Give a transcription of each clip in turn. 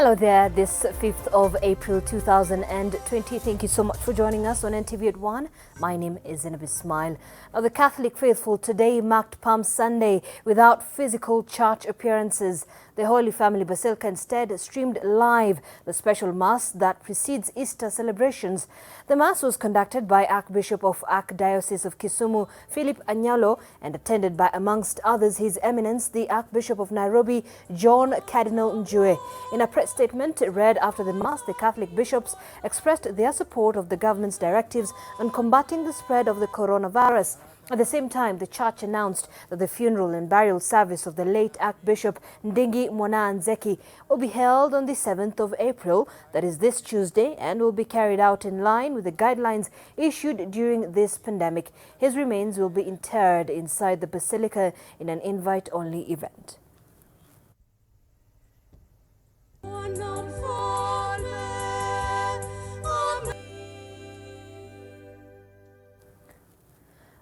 Hello there, this 5th of April 2020. Thank you so much for joining us on NTV at 1. My name is Zainab Ismail. Now, the Catholic faithful today marked Palm Sunday without physical church appearances. The Holy Family Basilica instead streamed live the special Mass that precedes Easter celebrations. The Mass was conducted by Archbishop of Archdiocese of Kisumu, Philip Anyalo, and attended by, amongst others, His Eminence, the Archbishop of Nairobi, John Cardinal Njue. In a press statement read after the Mass, the Catholic bishops expressed their support of the government's directives on combating the spread of the coronavirus. At the same time, the church announced that the funeral and burial service of the late Archbishop Ndingi Mwana-Nzeki will be held on the 7th of April, that is this Tuesday, and will be carried out in line with the guidelines issued during this pandemic. His remains will be interred inside the basilica in an invite-only event.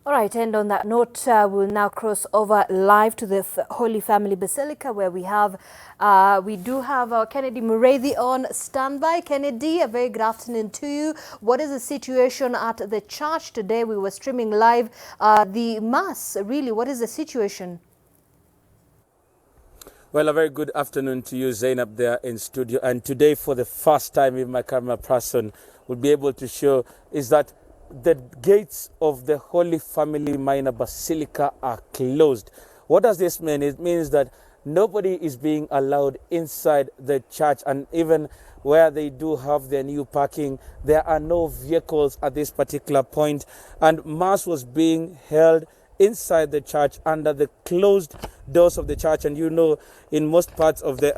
All right, and on that note, we'll now cross over live to the Holy Family Basilica, where we do have our Kennedy Mureithi on standby. Kennedy, a very good afternoon to you. What is the situation at the church today? We were streaming live the Mass. Really, what is the situation? Well, a very good afternoon to you, Zainab, there in studio. And today, for the first time, if my camera person will be able to show, is that the gates of the Holy Family Minor Basilica are closed. What does this mean? It means that nobody is being allowed inside the church, and even where they do have their new parking, there are no vehicles at this particular point. And Mass was being held inside the church under the closed doors of the church. And you know, in most parts of the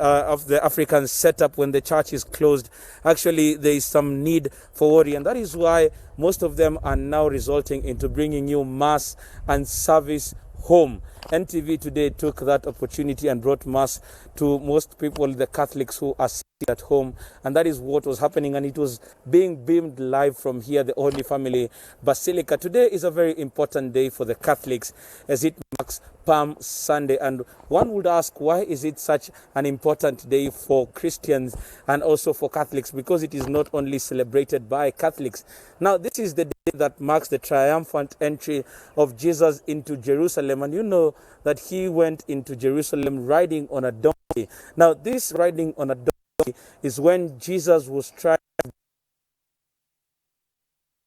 African setup, when the church is closed, actually there is some need for worry, and that is why most of them are now resulting into bringing you Mass and service home. NTV today took that opportunity and brought Mass to most people, the Catholics who are sitting at home, and that is what was happening, and it was being beamed live from here, the Holy Family Basilica. Today is a very important day for the Catholics as it marks Palm Sunday, and one would ask, why is it such an important day for Christians and also for Catholics? Because it is not only celebrated by Catholics. Now, this is the day that marks the triumphant entry of Jesus into Jerusalem, and you know that he went into Jerusalem riding on a donkey. Now, this riding on a donkey is when Jesus was trying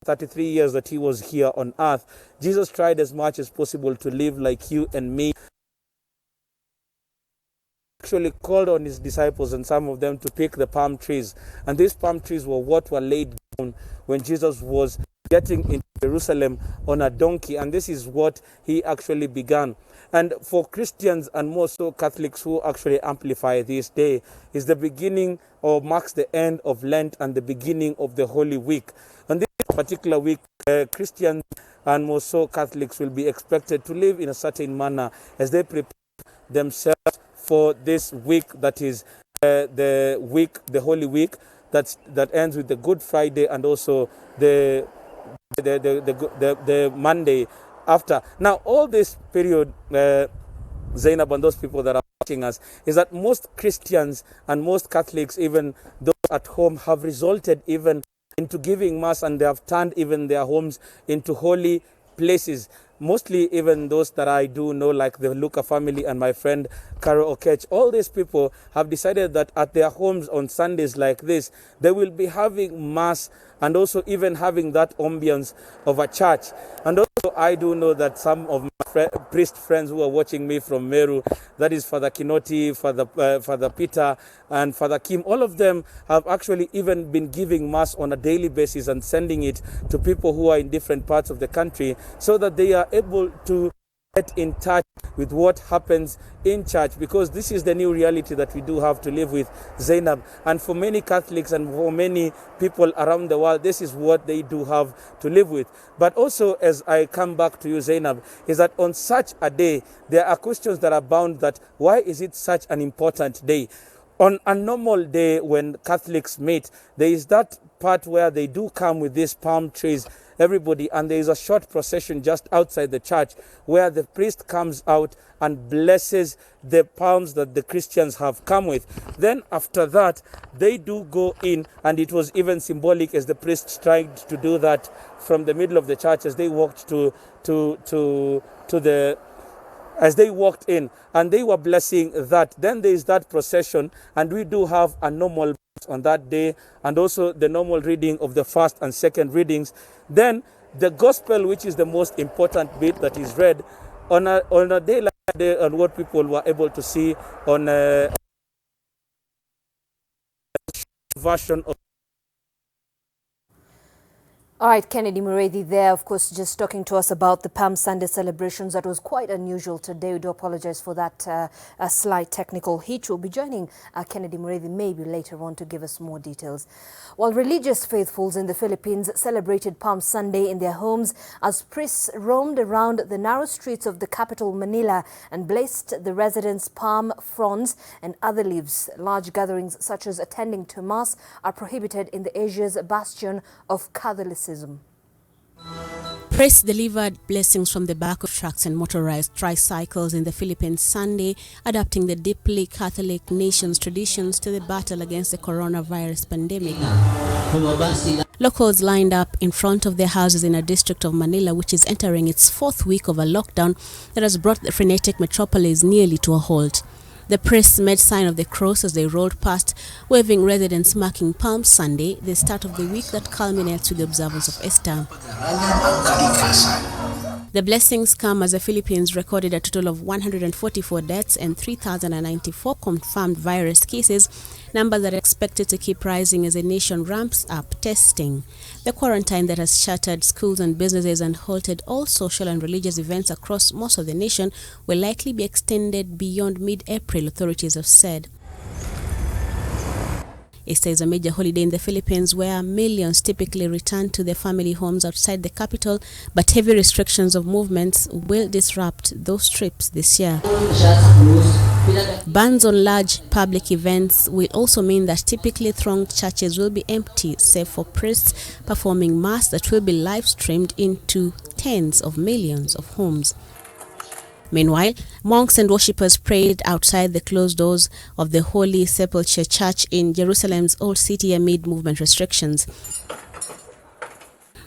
33 years that he was here on earth. Jesus tried as much as possible to live like you and me. Actually called on his disciples and some of them to pick the palm trees. And these palm trees were what were laid down when Jesus was getting into Jerusalem on a donkey. And this is what he actually began. And for Christians and more so Catholics who actually amplify this day, is the beginning or marks the end of Lent and the beginning of the Holy Week. And this particular week, Christians and more so Catholics will be expected to live in a certain manner as they prepare themselves for this week, that is the Holy Week, that ends with the Good Friday and also the Monday after. Now, all this period, Zainab and those people that are watching us, is that most Christians and most Catholics, even those at home, have resulted even into giving Mass, and they have turned even their homes into holy places. Mostly even those that I do know, like the Luca family and my friend Carol Okech, all these people have decided that at their homes on Sundays like this, they will be having Mass and also even having that ambience of a church. And also I do know that some of my priest friends who are watching me from Meru, that is Father Kinoti, Father Peter and Father Kim, all of them have actually even been giving Mass on a daily basis and sending it to people who are in different parts of the country so that they are able to get in touch with what happens in church, because this is the new reality that we do have to live with, Zainab. And for many Catholics and for many people around the world, this is what they do have to live with. But also, as I come back to you, Zainab, is that on such a day, there are questions that are bound that why is it such an important day? On a normal day when Catholics meet, there is that part where they do come with these palm trees everybody, and there is a short procession just outside the church where the priest comes out and blesses the palms that the Christians have come with. Then after that, they do go in, and it was even symbolic as the priests tried to do that from the middle of the church as they walked as they walked in, and they were blessing that. Then there is that procession, and we do have a normal on that day, and also the normal reading of the first and second readings. Then the gospel, which is the most important bit that is read on a day like day, and what people were able to see on a version of. All right, Kennedy Muredi there, of course, just talking to us about the Palm Sunday celebrations. That was quite unusual today. We do apologize for that slight technical hitch. We'll be joining Kennedy Muredi maybe later on to give us more details. While religious faithfuls in the Philippines celebrated Palm Sunday in their homes as priests roamed around the narrow streets of the capital, Manila, and blessed the residents' palm fronds and other leaves. Large gatherings such as attending to Mass are prohibited in the Asia's bastion of Catholicism. Priests delivered blessings from the back of trucks and motorized tricycles in the Philippines Sunday, adapting the deeply Catholic nation's traditions to the battle against the coronavirus pandemic. Locals lined up in front of their houses in a district of Manila, which is entering its fourth week of a lockdown that has brought the frenetic metropolis nearly to a halt. The priests made sign of the cross as they rolled past, waving residents marking Palm Sunday, the start of the week that culminates with the observance of Easter. The blessings come as the Philippines recorded a total of 144 deaths and 3,094 confirmed virus cases, numbers that are expected to keep rising as the nation ramps up testing. The quarantine that has shuttered schools and businesses and halted all social and religious events across most of the nation will likely be extended beyond mid-April, authorities have said. Easter is a major holiday in the Philippines where millions typically return to their family homes outside the capital, but heavy restrictions of movements will disrupt those trips this year. Bans on large public events will also mean that typically thronged churches will be empty, save for priests performing Mass that will be live-streamed into tens of millions of homes. Meanwhile, monks and worshippers prayed outside the closed doors of the Holy Sepulchre Church in Jerusalem's Old City amid movement restrictions.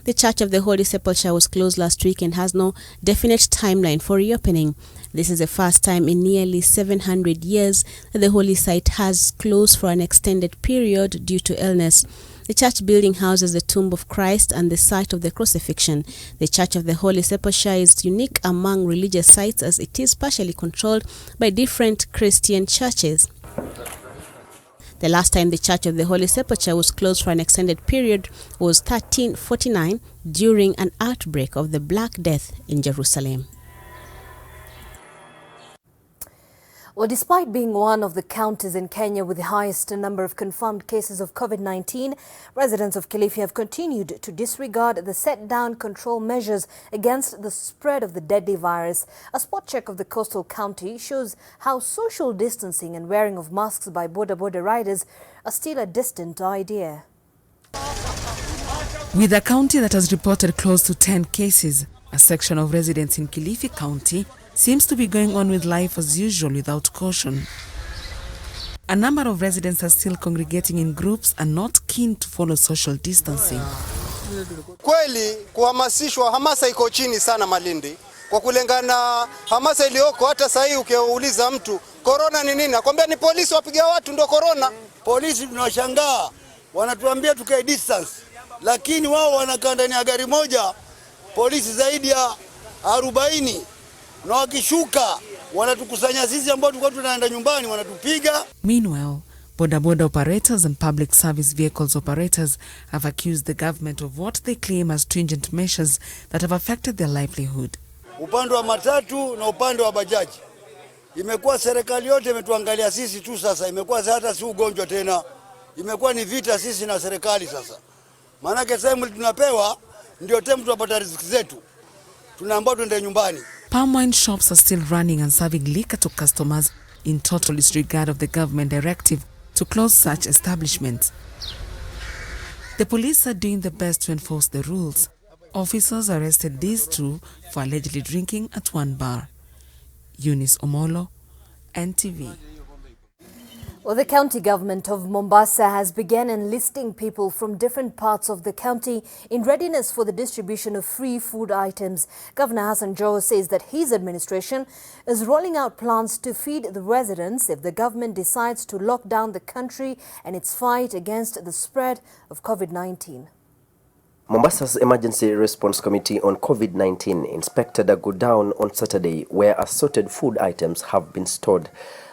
The Church of the Holy Sepulchre was closed last week and has no definite timeline for reopening. This is the first time in nearly 700 years that the holy site has closed for an extended period due to illness. The church building houses the tomb of Christ and the site of the crucifixion. The Church of the Holy Sepulchre is unique among religious sites as it is partially controlled by different Christian churches. The last time the Church of the Holy Sepulchre was closed for an extended period was 1349 during an outbreak of the Black Death in Jerusalem. Well, despite being one of the counties in Kenya with the highest number of confirmed cases of COVID-19, residents of Kilifi have continued to disregard the set-down control measures against the spread of the deadly virus. A spot check of the coastal county shows how social distancing and wearing of masks by border riders are still a distant idea. With a county that has reported close to 10 cases, a section of residents in Kilifi County seems to be going on with life as usual without caution. A number of residents are still congregating in groups and not keen to follow social distancing. Kweli kuhamasishwa, hamasa iko chini sana Malindi. Kwa kulingana hamasa iliyoko, hata sasa hivi ukiuliza mtu corona ni nini, akwambia ni polisi wapiga watu ndio corona. Polisi tunawashangaa, wanatuambia tukae distance, lakini wao wanakaa ndani ya gari moja, polisi zaidi ya 40. Na wakishuka wanatukusanya sisi ambao tulikuwa tunaenda nyumbani, wanatupiga. Meanwhile, border operators and public service vehicles operators have accused the government of what they claim as stringent measures that have affected their livelihood. Upande wa matatu na upande wa bajaji, imekuwa serikali yote imetuangalia sisi tu sasa, imekuwa hata si ugonjwa tena, imekuwa ni vita sisi na serikali sasa. Maana sehemu tunapewa ndio temu tunapata riziki zetu, tunaambiwa tuende nyumbani. Palm wine shops are still running and serving liquor to customers in total disregard of the government directive to close such establishments. The police are doing their best to enforce the rules. Officers arrested these two for allegedly drinking at one bar. Eunice Omolo, NTV. Well, the county government of Mombasa has begun enlisting people from different parts of the county in readiness for the distribution of free food items. Governor Hassan Joho says that his administration is rolling out plans to feed the residents if the government decides to lock down the country and its fight against the spread of COVID-19. Mombasa's Emergency Response Committee on COVID-19 inspected a godown on Saturday where assorted food items have been stored.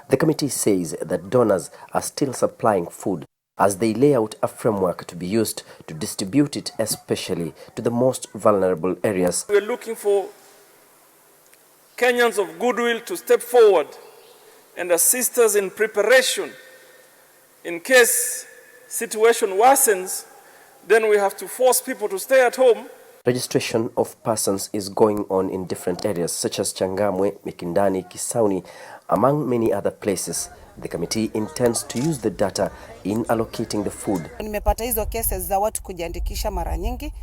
The committee says that donors are still supplying food as they lay out a framework to be used to distribute it, especially to the most vulnerable areas. We're looking for Kenyans of goodwill to step forward and assist us in preparation. In case situation worsens, then we have to force people to stay at home. Registration of persons is going on in different areas such as Changamwe, Mikindani, Kisauni, among many other places. The committee intends to use the data in allocating the food. Nimepata hizo cases za watu kujiandikisha mara nyingi,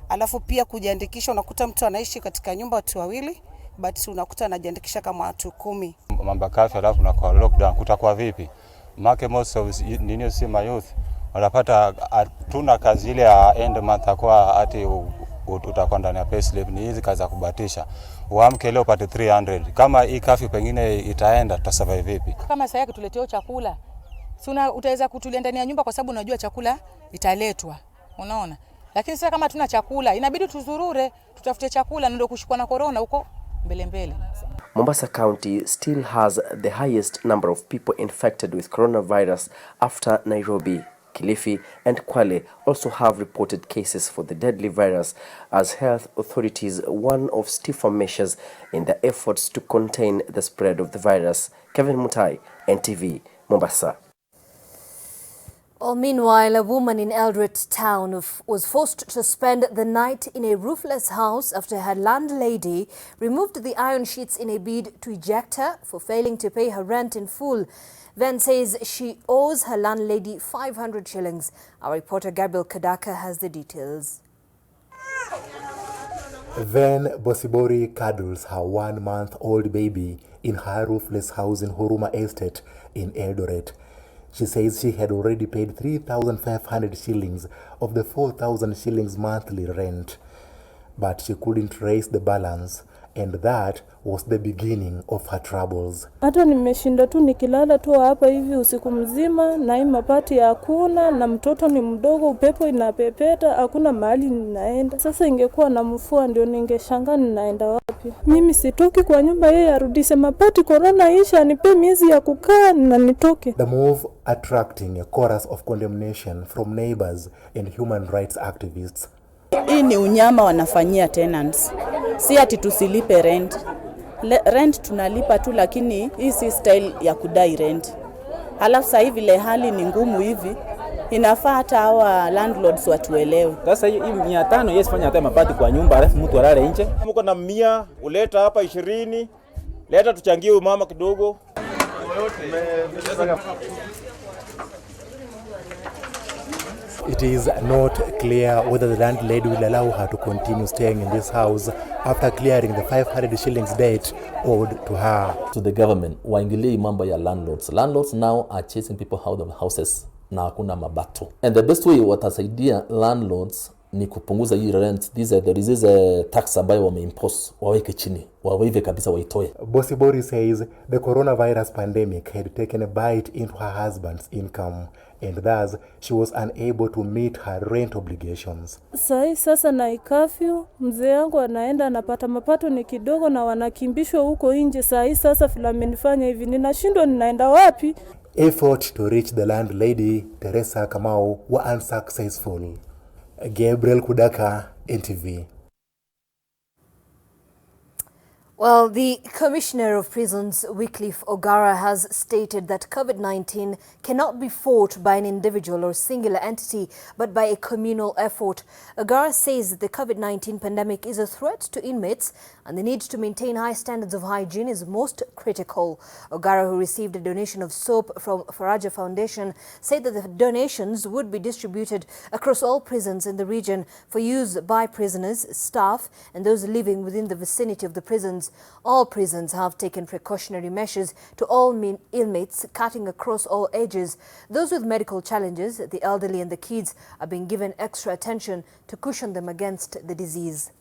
alafu pia kujiandikisha unakuta mtu anaishi katika nyumba watu wawili, but unakuta anajiandikisha kama watu 10. Mambo kafi alafu na kwa lockdown kutakuwa vipi? Make most of nini si my youth wanapata tuna kazi ile ya end month kwa ati utakuwa ndani ya payslip. Ni hizi kazi za kubatisha. Uamke leo upate 300. Kama hii kafi pengine itaenda, tutasurvive vipi? Kama sasa yake tuletea chakula, si utaweza kutulia ndani ya nyumba kwa sababu unajua chakula italetwa. Unaona? Lakini sasa kama tuna chakula, inabidi tuzurure, tutafute chakula ndio kushikwa na corona huko mbele. Mombasa County still has the highest number of people infected with coronavirus after Nairobi. Kilifi and Kwale also have reported cases for the deadly virus as health authorities warn of stiffer measures in their efforts to contain the spread of the virus. Kevin Mutai, NTV, Mombasa. Well, meanwhile, a woman in Eldoret town was forced to spend the night in a roofless house after her landlady removed the iron sheets in a bid to eject her for failing to pay her rent in full. Ven says she owes her landlady 500 shillings. Our reporter Gabriel Kadaka has the details. Ven Bosibori cuddles her 1-month-old baby in her roofless house in Huruma Estate in Eldoret. She says she had already paid 3,500 shillings of the 4,000 shillings monthly rent, but she couldn't raise the balance, and that was the beginning of her troubles. Hata nimeshinda tu nikilala tu hapa hivi usiku mzima na hii mapati hakuna na mtoto ni mdogo, upepo inapepeta, hakuna mahali ninaenda. Sasa ingekuwa na mvua ndio ningeshangaa ninaenda wapi. Mimi sitoki kwa nyumba, yeye arudishe mapati, corona isha, anipe miezi ya kukaa na nitoke. The move attracting a chorus of condemnation from neighbors and human rights activists. Hii ni unyama wanafanyia tenants. Si ati tusilipe rent. Rent tunalipa tu, lakini hii si style ya kudai rent. Halafu sasa hivi ile hali ni ngumu hivi, inafaa hata hawa landlords watuelewe. Sasa hii 500 yes fanya hata mapati kwa nyumba alafu mtu alale nje. Mko na 100 uleta hapa 20. Leta tuchangie mama kidogo. It is not clear whether the landlady will allow her to continue staying in this house after clearing the 500 shillings debt owed to her. To the government, waingilie mambo ya landlords. Landlords now are chasing people out of houses na hakuna mabato. And the best way watasaidia landlords ni kupunguza hii rent. There is a tax ambayo wameimpose, waweke chini, waweke kabisa waitoe. Bosibori says the coronavirus pandemic had taken a bite into her husband's income, and thus she was unable to meet her rent obligations. Sasa na ikafyu, mzee yangu anaenda anapata mapato ni kidogo na wanakimbishwa huko nje. Sasa filamenifanya hivi, ninashindwa ninaenda wapi? Effort to reach the landlady, Teresa Kamau, were unsuccessful. Gabriel Kudaka, NTV. Well, the Commissioner of Prisons, Wycliffe Ogara, has stated that COVID-19 cannot be fought by an individual or singular entity, but by a communal effort. Ogara says that the COVID-19 pandemic is a threat to inmates and the need to maintain high standards of hygiene is most critical. Ogara, who received a donation of soap from Faraja Foundation, said that the donations would be distributed across all prisons in the region for use by prisoners, staff, and those living within the vicinity of the prisons. All prisons have taken precautionary measures to all inmates, cutting across all ages. Those with medical challenges, the elderly and the kids are being given extra attention to cushion them against the disease.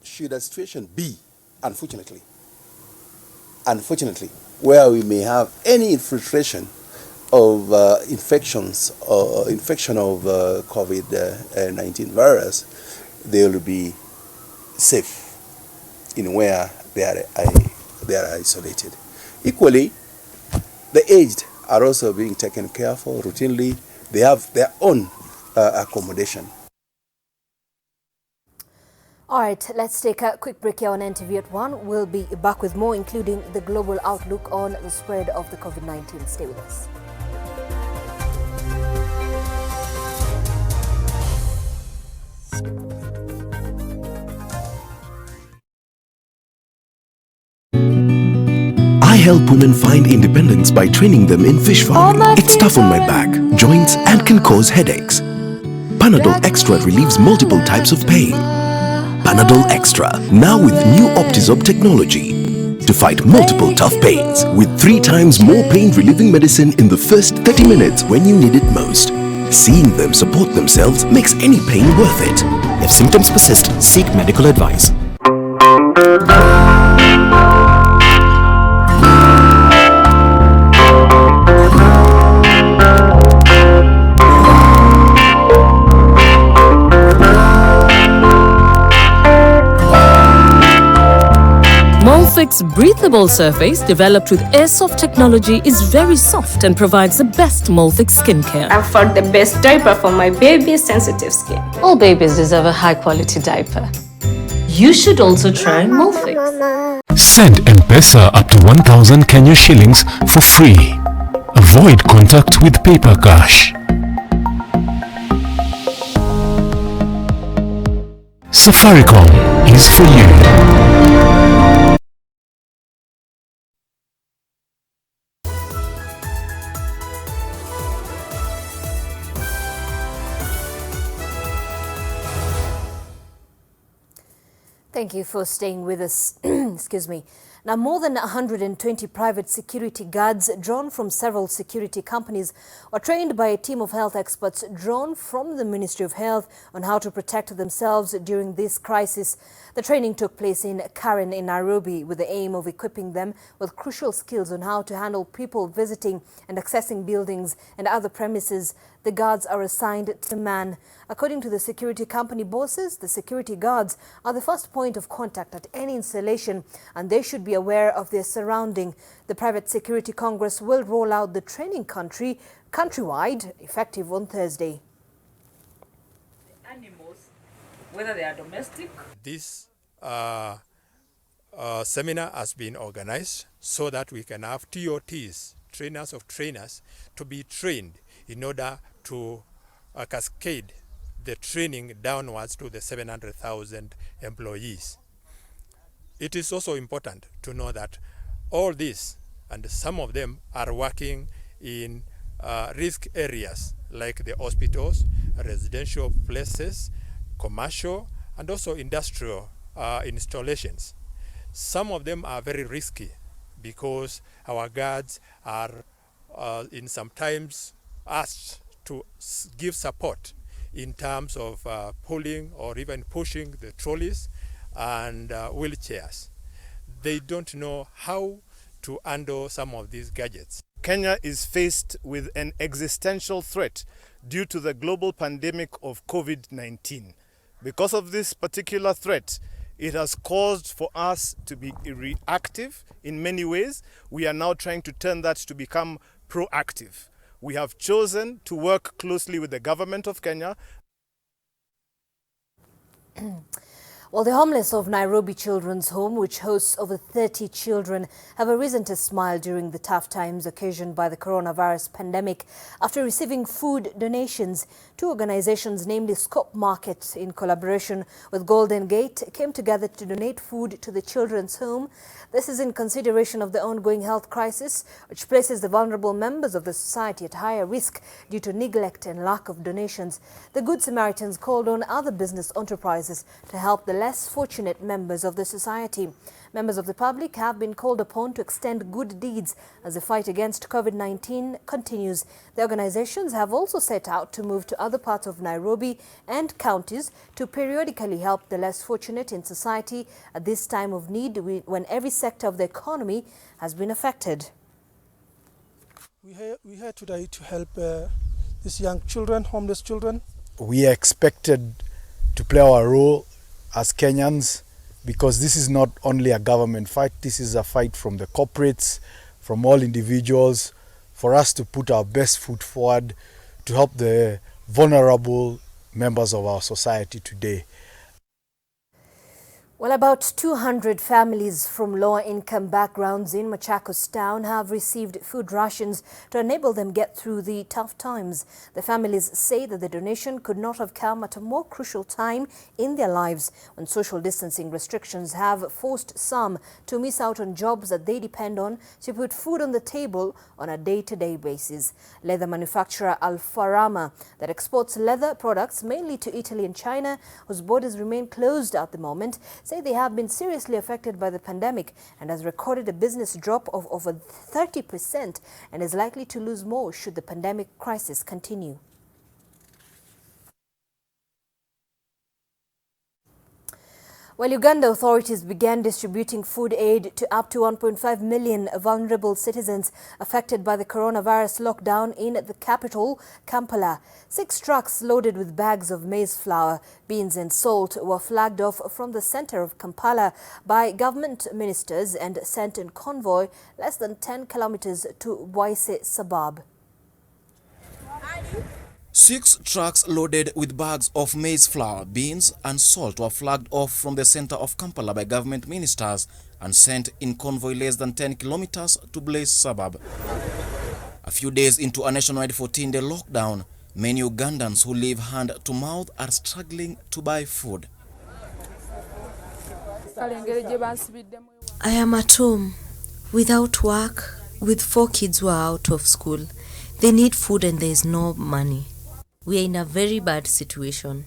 Should a situation be, unfortunately, where we may have any infiltration of infections or infection of COVID-19 virus, they will be safe in where they are isolated. Equally, the aged are also being taken care of routinely. They have their own accommodation. All right, let's take a quick break here on NTV at 1. We'll be back with more, including the global outlook on the spread of the COVID-19. Stay with us. I help women find independence by training them in fish farming. It's tough on my back, joints, and can cause headaches. Panadol Extra relieves multiple types of pain. Panadol Extra, now with new Optizorb technology to fight multiple tough pains with 3 times more pain-relieving medicine in the first 30 minutes when you need it most. Seeing them support themselves makes any pain worth it. If symptoms persist, seek medical advice. Molfix breathable surface developed with airsoft technology is very soft and provides the best Molfix skincare. I've found the best diaper for my baby's sensitive skin. All babies deserve a high-quality diaper. You should also try Molfix. Send M-Pesa up to 1,000 Kenya shillings for free. Avoid contact with paper cash. Safaricom is for you. Thank you for staying with us. Excuse me. Now, more than 120 private security guards drawn from several security companies are trained by a team of health experts drawn from the Ministry of Health on how to protect themselves during this crisis. The training took place in Karen in Nairobi with the aim of equipping them with crucial skills on how to handle people visiting and accessing buildings and other premises. The guards are assigned to man. According to the security company bosses, the security guards are the first point of contact at any installation and they should be aware of their surrounding. The Private Security Congress will roll out the training countrywide, effective on Thursday. Animals, whether they are domestic. This seminar has been organized so that we can have TOTs, trainers of trainers, to be trained in order to cascade the training downwards to the 700,000 employees. It is also important to know that all this, and some of them are working in risk areas like the hospitals, residential places, commercial, and also industrial installations. Some of them are very risky because our guards are in sometimes asked to give support in terms of pulling or even pushing the trolleys and wheelchairs. They don't know how to handle some of these gadgets. Kenya is faced with an existential threat due to the global pandemic of COVID-19. Because of this particular threat, it has caused for us to be reactive in many ways. We are now trying to turn that to become proactive. We have chosen to work closely with the government of Kenya. Well, the homeless of Nairobi Children's Home, which hosts over 30 children, have arisen to smile during the tough times occasioned by the coronavirus pandemic. After receiving food donations, two organizations, namely Scope Market in collaboration with Golden Gate, came together to donate food to the children's home. This is in consideration of the ongoing health crisis, which places the vulnerable members of the society at higher risk due to neglect and lack of donations. The Good Samaritans called on other business enterprises to help the less fortunate members of the society. Members of the public have been called upon to extend good deeds as the fight against COVID-19 continues. The organizations have also set out to move to other parts of Nairobi and counties to periodically help the less fortunate in society at this time of need when every sector of the economy has been affected. We're here today to help these young children, homeless children. We are expected to play our role as Kenyans, because this is not only a government fight, this is a fight from the corporates, from all individuals, for us to put our best foot forward to help the vulnerable members of our society today. Well, about 200 families from lower-income backgrounds in Machakos town have received food rations to enable them get through the tough times. The families say that the donation could not have come at a more crucial time in their lives when social distancing restrictions have forced some to miss out on jobs that they depend on to put food on the table on a day-to-day basis. Leather manufacturer Alfarama, that exports leather products mainly to Italy and China, whose borders remain closed at the moment, say they have been seriously affected by the pandemic and has recorded a business drop of over 30% and is likely to lose more should the pandemic crisis continue. Well, Uganda authorities began distributing food aid to up to 1.5 million vulnerable citizens affected by the coronavirus lockdown in the capital, Kampala. 6 trucks loaded with bags of maize flour, beans and salt were flagged off from the center of Kampala by government ministers and sent in convoy less than 10 kilometers to Bwaise suburb. 6 trucks loaded with bags of maize flour, beans and salt were flagged off from the center of Kampala by government ministers and sent in convoy less than 10 kilometers to Bwaise suburb. A few days into a nationwide 14-day lockdown, many Ugandans who live hand to mouth are struggling to buy food. I am at home, without work, with 4 kids who are out of school. They need food and there is no money. We are in a very bad situation.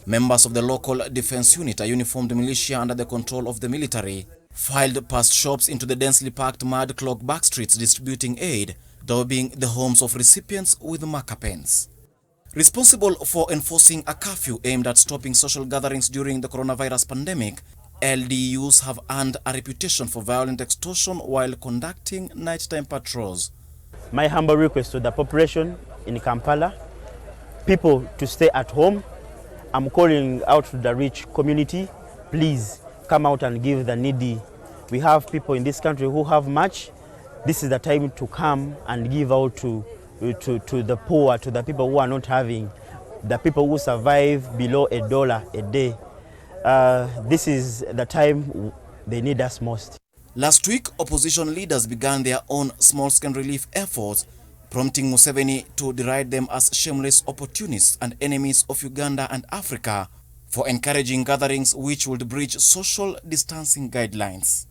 Members of the local defense unit, a uniformed militia under the control of the military, filed past shops into the densely packed mud-clogged back streets distributing aid, daubing the homes of recipients with marker pens. Responsible for enforcing a curfew aimed at stopping social gatherings during the coronavirus pandemic, LDUs have earned a reputation for violent extortion while conducting nighttime patrols. My humble request to the population in Kampala, people to stay at home. I'm calling out to the rich community, please come out and give the needy. We have people in this country who have much. This is the time to come and give out to the poor, to the people who are not having, the people who survive below $1 a day. This is the time they need us most. Last week, opposition leaders began their own small-scale relief efforts, prompting Museveni to deride them as shameless opportunists and enemies of Uganda and Africa for encouraging gatherings which would breach social distancing guidelines.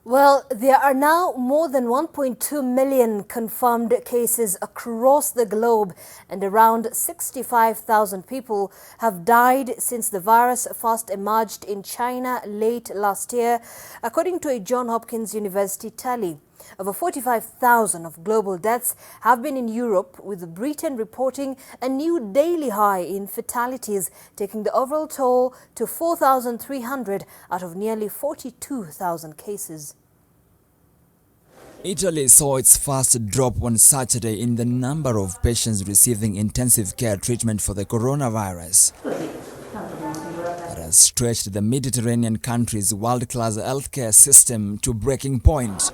Well, there are now more than 1.2 million confirmed cases across the globe, and around 65,000 people have died since the virus first emerged in China late last year, according to a Johns Hopkins University tally. Over 45,000 of global deaths have been in Europe, with Britain reporting a new daily high in fatalities, taking the overall toll to 4,300 out of nearly 42,000 cases. Italy saw its first drop on Saturday in the number of patients receiving intensive care treatment for the coronavirus. That has stretched the Mediterranean country's world-class healthcare system to breaking point.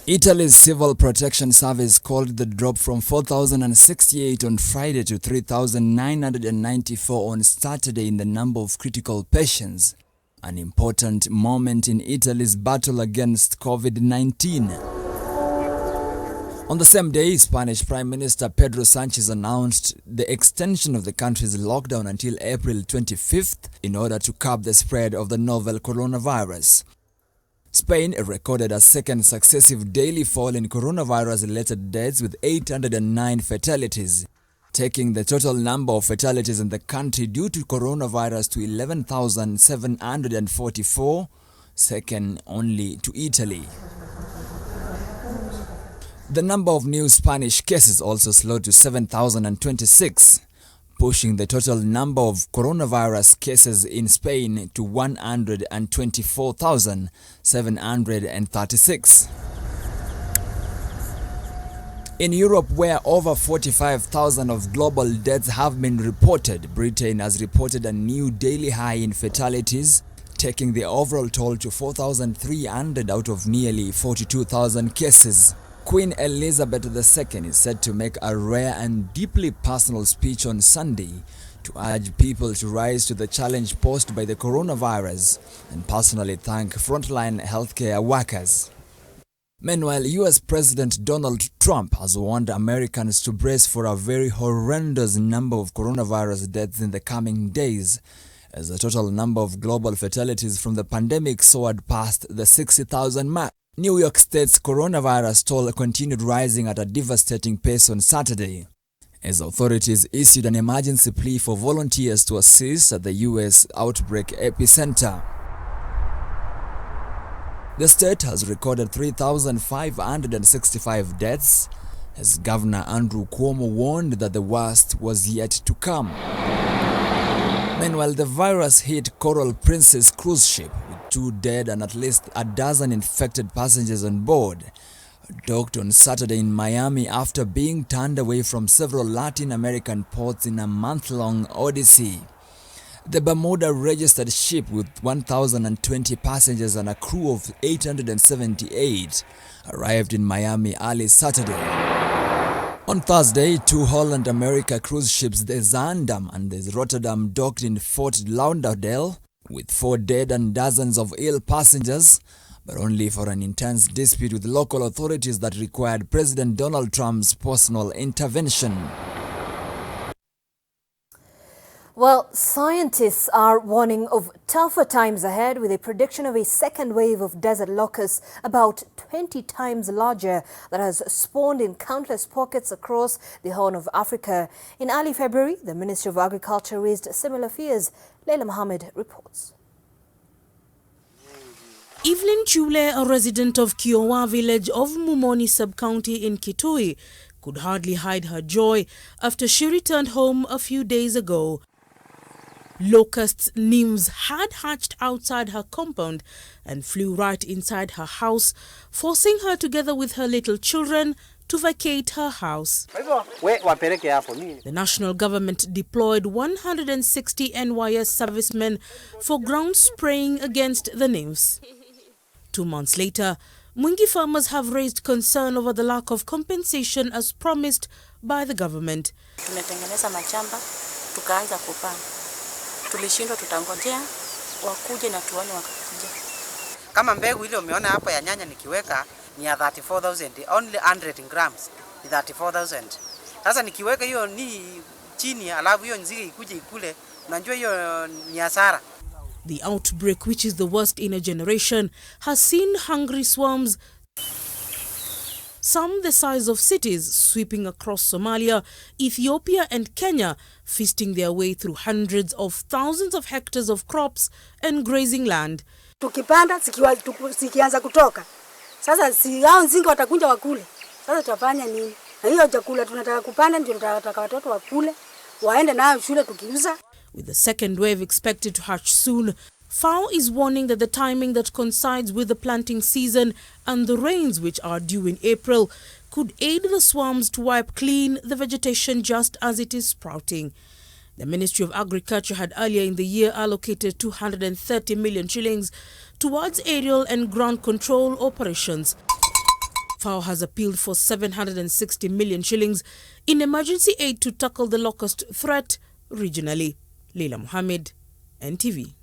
Italy's Civil Protection Service called the drop from 4,068 on Friday to 3,994 on Saturday in the number of critical patients, an important moment in Italy's battle against COVID-19. On the same day, Spanish Prime Minister Pedro Sanchez announced the extension of the country's lockdown until April 25th in order to curb the spread of the novel coronavirus. Spain recorded a second successive daily fall in coronavirus-related deaths with 809 fatalities, taking the total number of fatalities in the country due to coronavirus to 11,744, second only to Italy. The number of new Spanish cases also slowed to 7,026, pushing the total number of coronavirus cases in Spain to 124,736. In Europe, where over 45,000 of global deaths have been reported, Britain has reported a new daily high in fatalities, taking the overall toll to 4,300 out of nearly 42,000 cases. Queen Elizabeth II is set to make a rare and deeply personal speech on Sunday to urge people to rise to the challenge posed by the coronavirus and personally thank frontline healthcare workers. Meanwhile, US President Donald Trump has warned Americans to brace for a very horrendous number of coronavirus deaths in the coming days, as the total number of global fatalities from the pandemic soared past the 60,000 mark. New York State's coronavirus toll continued rising at a devastating pace on Saturday, as authorities issued an emergency plea for volunteers to assist at the U.S. outbreak epicenter. The state has recorded 3,565 deaths, as Governor Andrew Cuomo warned that the worst was yet to come. Meanwhile, the virus hit Coral Princess cruise ship, with 2 dead and at least a dozen infected passengers on board, docked on Saturday in Miami after being turned away from several Latin American ports in a month-long odyssey. The Bermuda-registered ship with 1,020 passengers and a crew of 878 arrived in Miami early Saturday. On Thursday, 2 Holland America cruise ships, the Zaandam and the Rotterdam, docked in Fort Lauderdale with 4 dead and dozens of ill passengers, but only for an intense dispute with local authorities that required President Donald Trump's personal intervention. Well, scientists are warning of tougher times ahead with a prediction of a second wave of desert locusts about 20 times larger that has spawned in countless pockets across the Horn of Africa. In early February, the Ministry of Agriculture raised similar fears. Leila Mohammed reports. Evelyn Chule, a resident of Kiowa village of Mumoni sub-county in Kitui, could hardly hide her joy after she returned home a few days ago. Locusts nymphs had hatched outside her compound and flew right inside her house, forcing her together with her little children to vacate her house. The national government deployed 160 NYS servicemen for ground spraying against the nymphs. 2 months later, Mwingi farmers have raised concern over the lack of compensation as promised by the government. Tumetengeneza machamba, tukaanza kupanda. Tulishindwa, tutangojea wakuje na tuone wakakuja. Kama mbegu ile umeona hapa ya nyanya nikiweka ni ya 34,000, only 100 grams ni 34,000. Sasa nikiweka hiyo ni chini alafu hiyo nzige ikuje ikule, unajua hiyo ni hasara. The outbreak, which is the worst in a generation, has seen hungry swarms, some the size of cities, sweeping across Somalia, Ethiopia and Kenya, feasting their way through hundreds of thousands of hectares of crops and grazing land. Tukipanda sikianza kutoka. Sasa si hao nzinge watakunja wakule. Sasa tutafanya nini? Na hiyo chakula tunataka kupanda ndio tunataka watoto wakule, waende nayo shule tukiuza. With the second wave expected to hatch soon, FAO is warning that the timing that coincides with the planting season and the rains which are due in April could aid the swarms to wipe clean the vegetation just as it is sprouting. The Ministry of Agriculture had earlier in the year allocated 230 million shillings towards aerial and ground control operations. FAO has appealed for 760 million shillings in emergency aid to tackle the locust threat regionally. Leila Mohammed, NTV.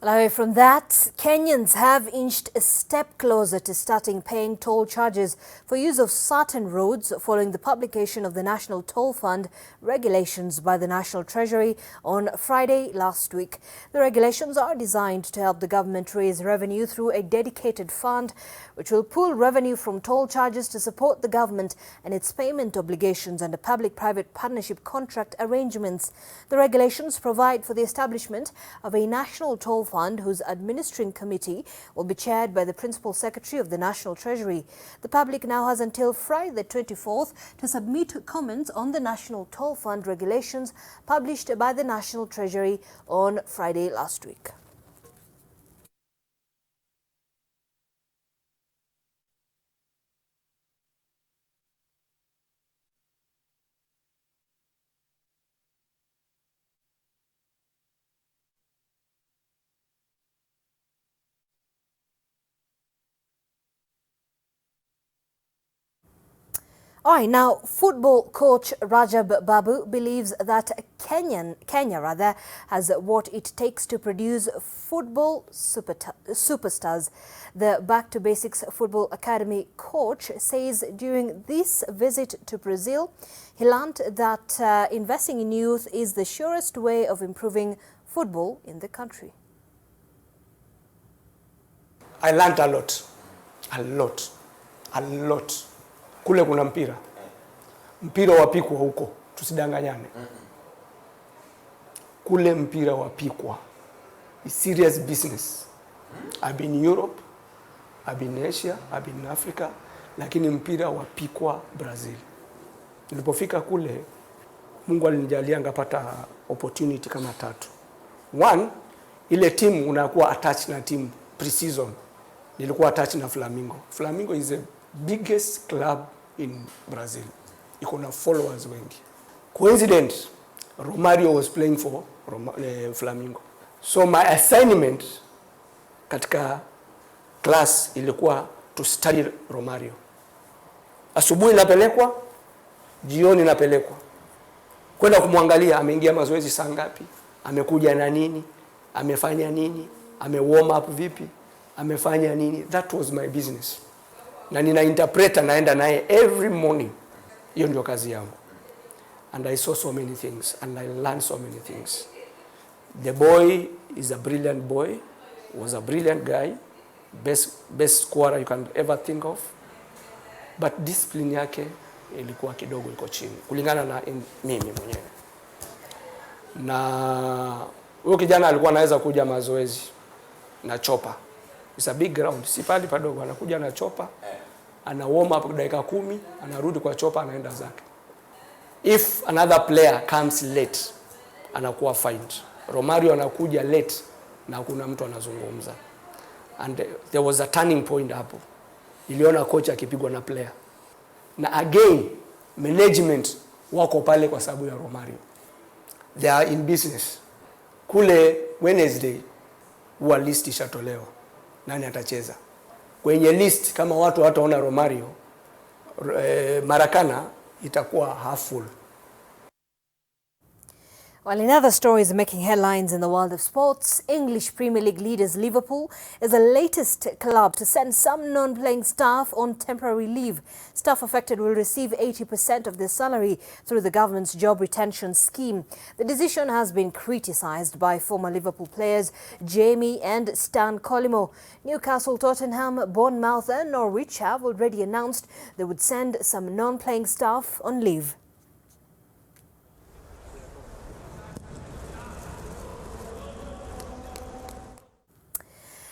Well, away from that, Kenyans have inched a step closer to starting paying toll charges for use of certain roads following the publication of the National Toll Fund regulations by the National Treasury on Friday last week. The regulations are designed to help the government raise revenue through a dedicated fund, which will pool revenue from toll charges to support the government and its payment obligations under public-private partnership contract arrangements. The regulations provide for the establishment of a National Toll Fund whose administering committee will be chaired by the Principal Secretary of the National Treasury. The public now has until Friday the 24th to submit comments on the National Toll Fund regulations published by the National Treasury on Friday last week. All right, now football coach Rajab Babu believes that Kenya has what it takes to produce football superstars. The Back to Basics Football Academy coach says during this visit to Brazil, he learned that investing in youth is the surest way of improving football in the country. I learned a lot. Kule kuna mpira wapikwa huko, tusidanganyane. Kule mpira wapikwa, it's serious business. I've been in Europe, I've been in Asia, I've been in Africa, lakini mpira wapikwa Brazil. Nilipofika kule, Mungu alinijalia ngapata opportunity kama 3. One, ile team unakuwa attached na team pre-season. Nilikuwa attached na Flamengo. Flamengo is the biggest club in Brazil. Iko na followers wengi. Coincident, Romario was playing for Flamengo. So my assignment katika class ilikuwa to study Romario. Asubuhi napelekwa, jioni napelekwa. Kwenda kumwangalia ameingia mazoezi saa ngapi, amekuja na nini, amefanya nini, warm up vipi, amefanya nini. That was my business. Na nina interpreter naenda naye every morning. Hiyo ndio kazi yangu. And I saw so many things and I learned so many things. The boy is a brilliant boy, was a brilliant guy, best scorer you can ever think of. But discipline yake ilikuwa kidogo iko chini kulingana na mimi mwenyewe. Na huyo kijana alikuwa anaweza kuja mazoezi na chopa. It's a big ground, si pali padogo, anakuja na chopa, ana warm up dakika 10, anarudi kwa chopa anaenda zake. If another player comes late, anakuwa fined. Romario anakuja late na hakuna mtu anazungumza. And there was a turning point hapo. Niliona coach akipigwa na player. Na again, management wako pale kwa sababu ya Romario. They are in business. Kule Wednesday huwa list ishatolewa. Nani atacheza? Kwenye list kama watu wataona Romario, Marakana itakuwa half full. While in other stories making headlines in the world of sports, English Premier League leaders Liverpool is the latest club to send some non-playing staff on temporary leave. Staff affected will receive 80% of their salary through the government's job retention scheme. The decision has been criticised by former Liverpool players Jamie and Stan Collymore. Newcastle, Tottenham, Bournemouth and Norwich have already announced they would send some non-playing staff on leave.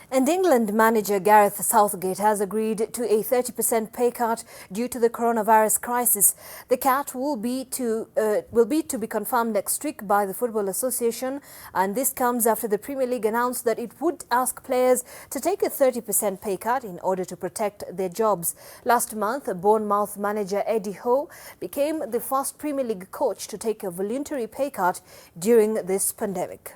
And England manager Gareth Southgate has agreed to a 30% pay cut due to the coronavirus crisis. The cut will be to be confirmed next week by the Football Association, and this comes after the Premier League announced that it would ask players to take a 30% pay cut in order to protect their jobs. Last month, Bournemouth manager Eddie Howe became the first Premier League coach to take a voluntary pay cut during this pandemic.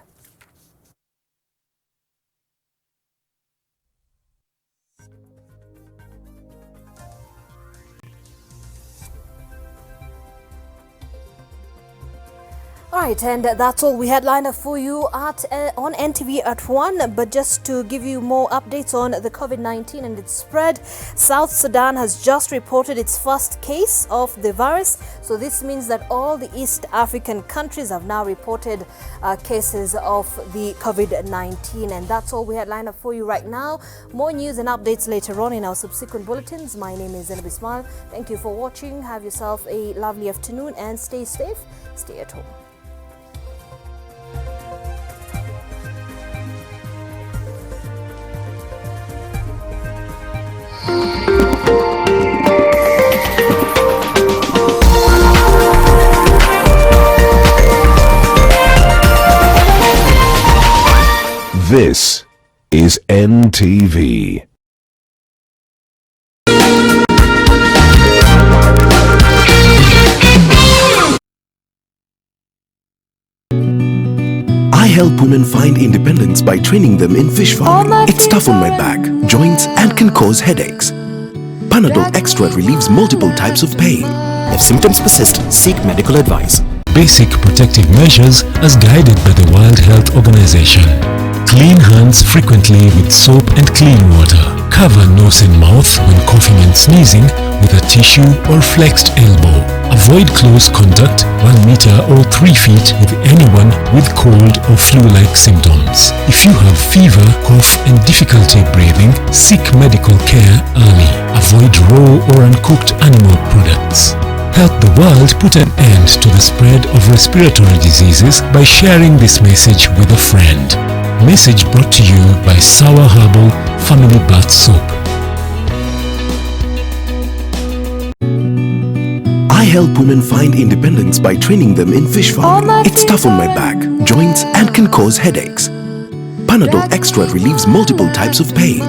Alright, and that's all we had lined up for you at on NTV at 1. But just to give you more updates on the COVID-19 and its spread, South Sudan has just reported its first case of the virus. So this means that all the East African countries have now reported cases of the COVID-19. And that's all we had lined up for you right now. More news and updates later on in our subsequent bulletins. My name is NTV Smile. Thank you for watching. Have yourself a lovely afternoon and stay safe. Stay at home. This is NTV. I help women find independence by training them in fish farming. It's tough on my back, joints, and can cause headaches. Panadol Extra relieves multiple types of pain. If symptoms persist, seek medical advice. Basic protective measures as guided by the World Health Organization. Clean hands frequently with soap and clean water. Cover nose and mouth when coughing and sneezing with a tissue or flexed elbow. Avoid close contact 1 meter or 3 feet with anyone with cold or flu-like symptoms. If you have fever, cough and difficulty breathing, seek medical care early. Avoid raw or uncooked animal products. Help the world put an end to the spread of respiratory diseases by sharing this message with a friend. Message brought to you by Sour Herbal Family Bath Soap. I help women find independence by training them in fish farming. It's tough on my back, joints, and can cause headaches. Panadol Extra relieves multiple types of pain.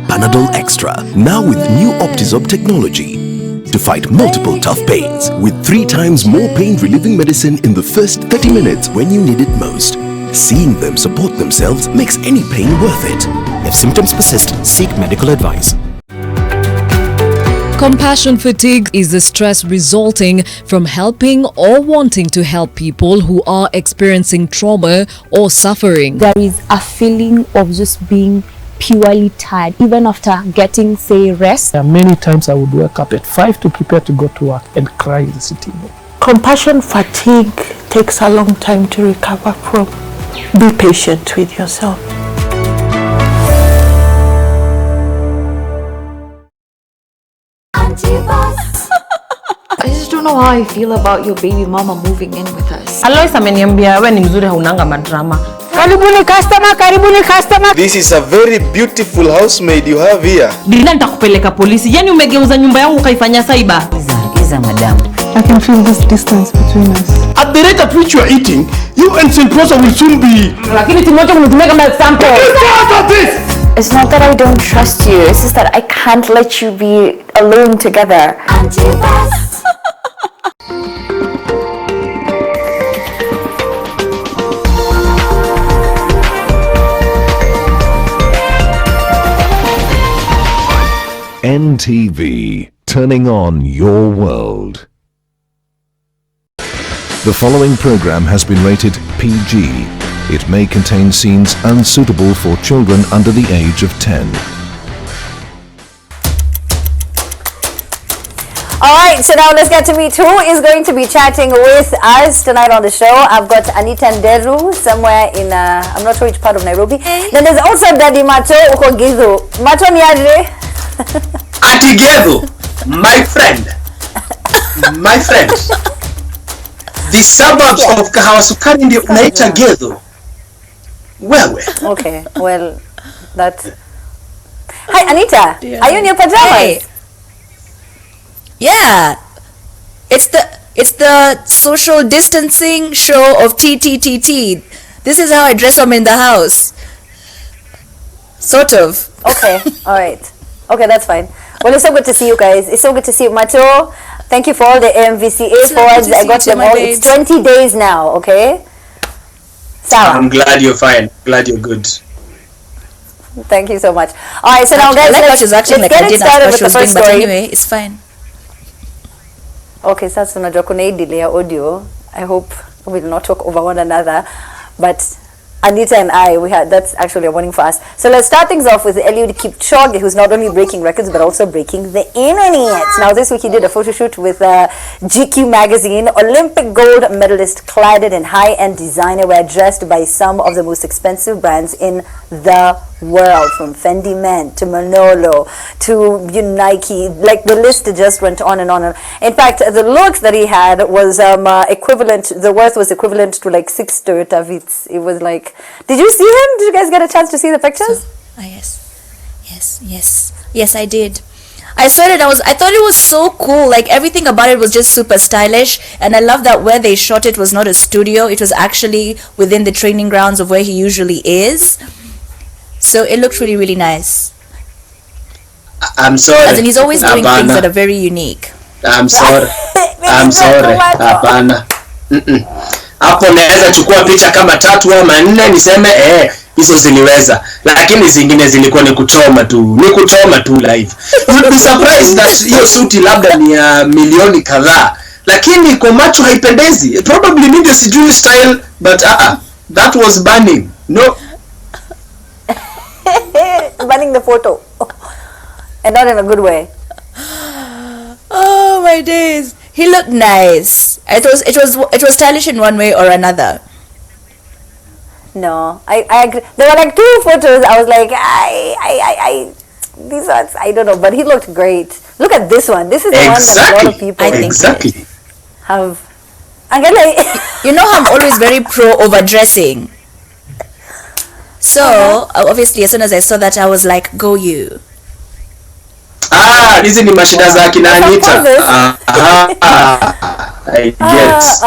Panadol Extra, now with new Optizorb technology, to fight multiple tough pains with 3 times more pain-relieving medicine in the first 30 minutes when you need it most. Seeing them support themselves makes any pain worth it. If symptoms persist, seek medical advice. Compassion fatigue is the stress resulting from helping or wanting to help people who are experiencing trauma or suffering. There is a feeling of just being purely tired, even after getting, say, rest. Many times I would wake up at 5 to prepare to go to work and cry in the sitting room. Compassion fatigue takes a long time to recover from. Be patient with yourself. I just don't know how I feel about your baby mama moving in with us. Alois ameniambia wewe ni mzuri haunanga madrama. Karibuni customer. This is a very beautiful housemaid you have here. Bila nitakupeleka polisi. Yaani umegeuza nyumba yangu ukaifanya cyber. Iza madam. I can feel this distance between us. At the rate at which you are eating, you and Simprosa will soon be. Lakini timoja kunatumia kama example. It's not that I don't trust you. It's just that I can't let you be alone together. NTV, turning on your world. The following program has been rated PG. It may contain scenes unsuitable for children under the age of 10. Alright, so now let's get to meet who is going to be chatting with us tonight on the show. I've got Anita Nderu somewhere in, I'm not sure which part of Nairobi. Then there's also Daddy Mato Ukogizu. Mato ni aje? Atigedu, my friend. My friend. The suburbs of Kahawasukari ndio unaita Gedu. Wewe. Okay, well, that's... Hi, Anita. Yeah. Are you in your pajamas? Hey. Yeah. It's the social distancing show of TTTT. This is how I dress when I'm in the house. Sort of. Okay, all right. Okay, that's fine. Well, it's so good to see you guys. It's so good to see you, Macho. Thank you for all the MVCA forwards. I got them all. It's 20 days now, okay? Sarah. I'm glad you're fine. Glad you're good. Thank you so much. All right, so now guys, let's get it started with the first story. Anyway, it's fine. Okay, sasa tunajua kuna hii delay ya audio. I hope will not talk over one another, but Anita and I, that's actually a warning for us. So let's start things off with Eliud Kipchoge, who's not only breaking records but also breaking the internet. Now this week he did a photo shoot with GQ magazine. Olympic gold medalist clad in high-end designer wear, dressed by some of the most expensive brands in the world, from Fendi Men to Manolo to Nike. Like, the list just went on and on. In fact, the looks that he had was equivalent, the worth was equivalent to like 6 Toyota Vitz. It was like, did you see him? Did you guys get a chance to see the pictures? Yes, I did. I saw it. I thought it was so cool. Like, everything about it was just super stylish, and I love that where they shot it was not a studio. It was actually within the training grounds of where he usually is. So it looked really, really nice. I'm sorry. As in, he's always doing things that are very unique. I'm sorry. Hapana. Hapo naweza chukua picha kama 3 ama 4 niseme hizo ziliweza, lakini zingine zilikuwa ni kuchoma tu live. You'd be surprised that hiyo suti labda ni ya milioni kadhaa, lakini kwa macho haipendezi. Probably mimi sijui style, but that was burning. No. Burning the photo, and not in a good way. Oh my days! He looked nice. It was stylish in one way or another. No, I agree. There were like 2 photos. I was like, these ones, I don't know, but he looked great. Look at this one. This is the one that a lot of people have. You know, I'm always very pro overdressing. So obviously, as soon as I saw that, I was like, "Go you!" Hizi ni mashida za kina Anita. I guess.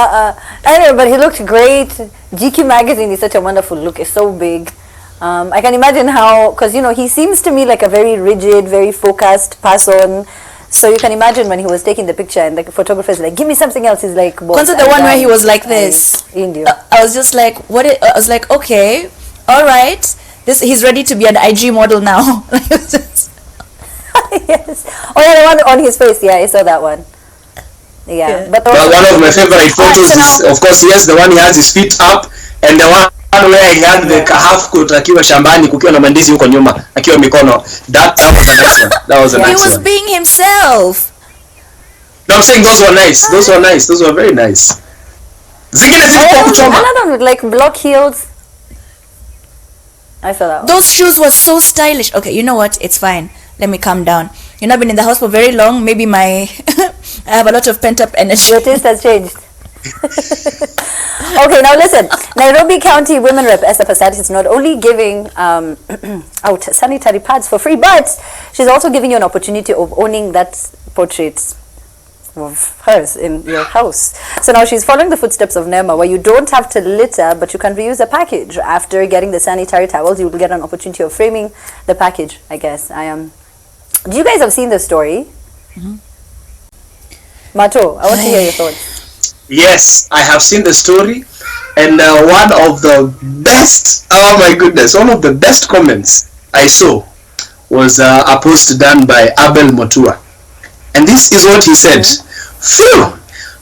Anyway, but he looked great. GQ magazine is such a wonderful look. It's so big. I can imagine how, because he seems to me like a very rigid, very focused person. So you can imagine when he was taking the picture and the photographer is like, "Give me something else." He's like, "Consider the one where he was like this." I was just like, "What?" I was like, "Okay, all right." He's ready to be an IG model now. Yes. Oh yeah, the one on his face. Yeah, I saw that one. Yeah. But one of my favorite photos is, of course, yes, the one he has his feet up, and the one where he had the half coat akiwa shambani kukiwa na mandizi huko nyuma akiwa mikono. That was a nice one. That was a nice one. He was being himself. No, I'm saying those were nice. Those were nice. Those were very nice. Zingine zilikuwa kuchoma. Another one with like block heels. I saw that one. Those shoes were so stylish. Okay, you know what? It's fine. Let me calm down. I've been in the house for very long. Maybe I have a lot of pent up energy. Your taste has changed. Okay, now listen. Nairobi County Women Rep Esther Passatis is not only giving out sanitary pads for free, but she's also giving you an opportunity of owning that portrait of hers in your house. So now she's following the footsteps of Nema, where you don't have to litter, but you can reuse a package. After getting the sanitary towels, you will get an opportunity of framing the package, I guess. Do you guys have seen the story? Mato, I want to hear your thoughts. Yes, I have seen the story, and one of the best, oh my goodness, one of the best comments I saw was a post done by Abel Motua. And this is what he said. Phew,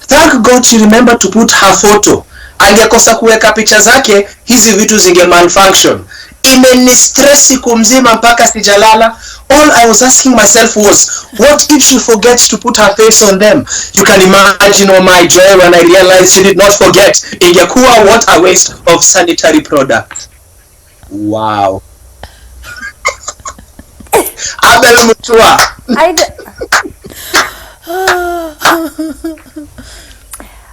thank God she remembered to put her photo. Angekosa kuweka picha zake, hizi vitu zinge malfunction. Imenistress siku mzima mpaka sijalala. All I was asking myself was, what if she forgets to put her face on them? You can imagine my joy when I realized she did not forget. Ingekuwa, what a waste of sanitary product. Wow. Abel Mutua.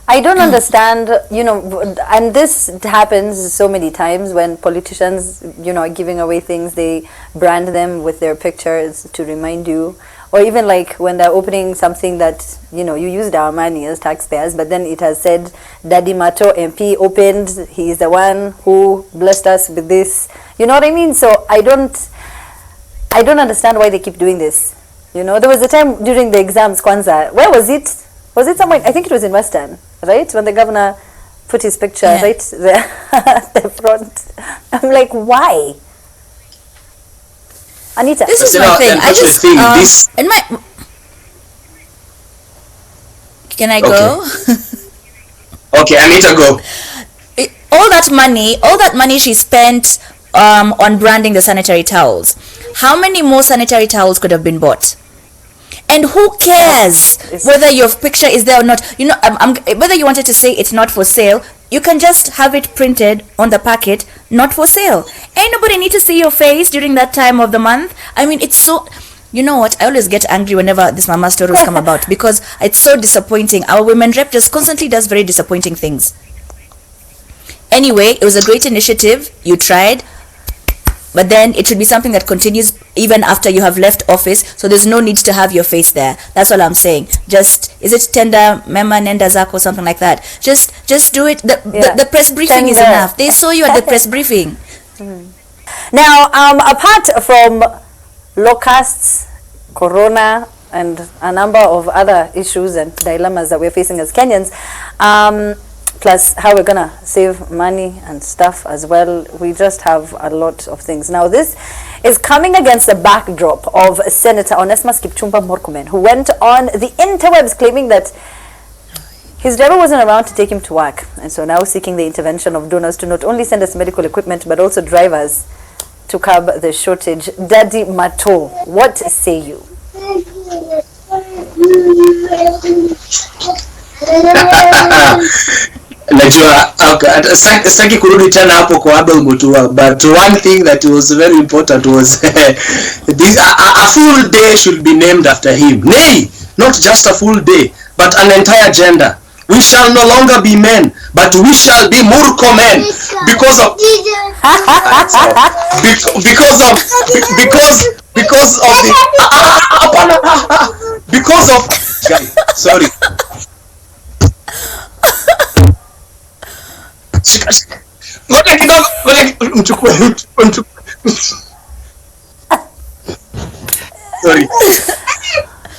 I don't understand, and this happens so many times when politicians, are giving away things. They brand them with their pictures to remind you, or even like when they're opening something that, you used our money as taxpayers, but then it has said, Daddy Mato MP opened, he's the one who blessed us with this. You know what I mean? So I don't understand why they keep doing this. There was a time during the exams, Kwanzaa, where was it? Was it somewhere? I think it was in Western, right? When the governor put his picture right there at the front. I'm like, why? Anita. This is my thing. I just in my. Can I go? Okay, Anita, go. All that money she spent on branding the sanitary towels. How many more sanitary towels could have been bought? And who cares whether your picture is there or not? You know, whether you wanted to say it's not for sale, you can just have it printed on the packet, not for sale. Ain't nobody need to see your face during that time of the month. I mean, it's so... You know what? I always get angry whenever this mama stories come about because it's so disappointing. Our women rep just constantly does very disappointing things. Anyway, it was a great initiative. You tried. But then it should be something that continues even after you have left office. So there's no need to have your face there. That's all I'm saying. Just, is it tender mema nenda zako or something like that? Just do it. The press briefing is enough. They saw you at the press briefing. Now, apart from locusts, corona, and a number of other issues and dilemmas that we're facing as Kenyans, plus how we're gonna save money and stuff as well. We just have a lot of things. Now this is coming against the backdrop of Senator Onesmus Kipchumba Murkomen, who went on the interwebs claiming that his driver wasn't around to take him to work, and so now seeking the intervention of donors to not only send us medical equipment but also drivers to curb the shortage. Daddy Mato, what say you? Najua sitaki kurudi tena hapo kwa Abel Mutua, but one thing that was very important was this, a full day should be named after him. Nay, not just a full day, but an entire gender. We shall no longer be men, but we shall be Murkomen because of sorry. Sorry.